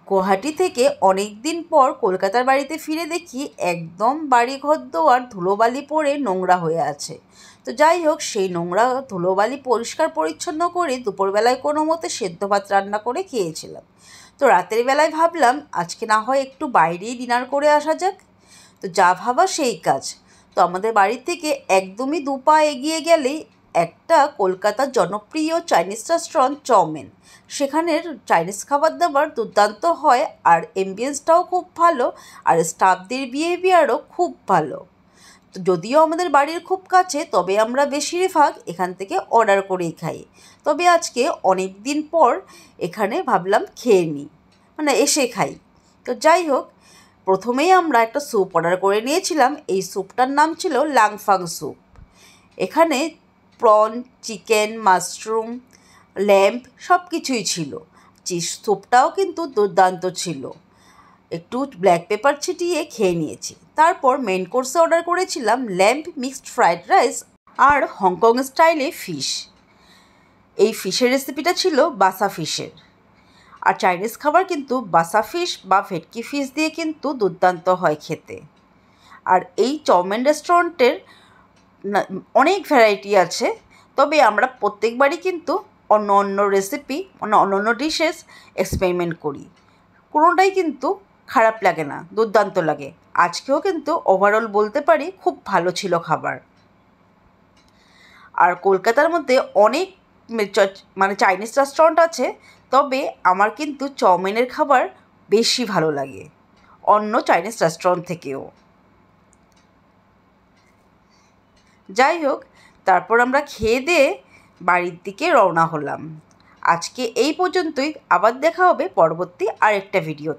গুয়াহাটি থেকে অনেক দিন পর কলকাতার বাড়িতে ফিরে দেখি একদম বাড়ি ঘরদোর ধুলোবালি পড়ে নোংরা হয়ে আছে। তো যাই হোক, সেই নোংরা ধুলোবালি পরিষ্কার পরিচ্ছন্ন করে দুপুরবেলায় কোনো মতে সেদ্ধ ভাত রান্না করে খেয়েছিলাম। তো রাতের বেলায় ভাবলাম আজকে না হয় একটু বাইরেই ডিনার করে আসা যাক। তো যা ভাবা সেই কাজ। তো আমাদের বাড়ি থেকে একদমই 2 পা এগিয়ে গেলেই একটা কলকাতার জনপ্রিয় চাইনিজ রেস্টুরেন্ট চাউমিন। সেখানের চাইনিজ খাবার দাবার দুর্দান্ত হয়, আর এমবিয়েন্সটাও খুব ভালো, আর স্টাফদের বিহেভিয়ারও খুব ভালো। তো যদিও আমাদের বাড়ির খুব কাছে, তবে আমরা বেশিরভাগ এখান থেকে অর্ডার করেই খাই। তবে আজকে অনেক দিন পর এখানে ভাবলাম খেয়ে নিই, মানে এসে খাই। তো যাই হোক, প্রথমেই আমরা একটা স্যুপ অর্ডার করে নিয়েছিলাম। এই স্যুপটার নাম ছিল লাংফাং স্যুপ। এখানে প্রন, চিকেন, মাশরুম, ল্যাম্প সব কিছুই ছিল। স্যুপটাও কিন্তু দুর্দান্ত ছিল। একটু ব্ল্যাক পেপার ছিটিয়ে খেয়ে নিয়েছি। তারপর মেন কোর্সে অর্ডার করেছিলাম ল্যাম্প মিক্সড ফ্রাইড রাইস আর হংকং স্টাইলে ফিশ। এই ফিশের রেসিপিটা ছিল বাসা ফিশের। আর চাইনিজ খাবার কিন্তু বাসা ফিশ বা ভেটকি ফিশ দিয়ে কিন্তু দুর্দান্ত হয় খেতে। আর এই চাউমিন রেস্টুরেন্টের অনেক ভ্যারাইটি আছে, তবে আমরা প্রত্যেকবারই কিন্তু অন্য অন্য রেসিপি, অন্য অন্য ডিশেস এক্সপেরিমেন্ট করি। কোনোটাই কিন্তু খারাপ লাগে না, দুর্দান্ত লাগে। আজকেও কিন্তু ওভারঅল বলতে পারি খুব ভালো ছিল খাবার। আর কলকাতার মধ্যে অনেক মানে চাইনিজ রেস্টুরেন্ট আছে, তবে আমার কিন্তু চাউমিনের খাবার বেশি ভালো লাগে অন্য চাইনিজ রেস্টুরেন্ট থেকেও। যাই হোক, তারপর আমরা খেয়ে দিয়ে বাড়ির দিকে রওনা হলাম। আজকে এই পর্যন্তই। আবার দেখা হবে পরবর্তী আরেকটা ভিডিও।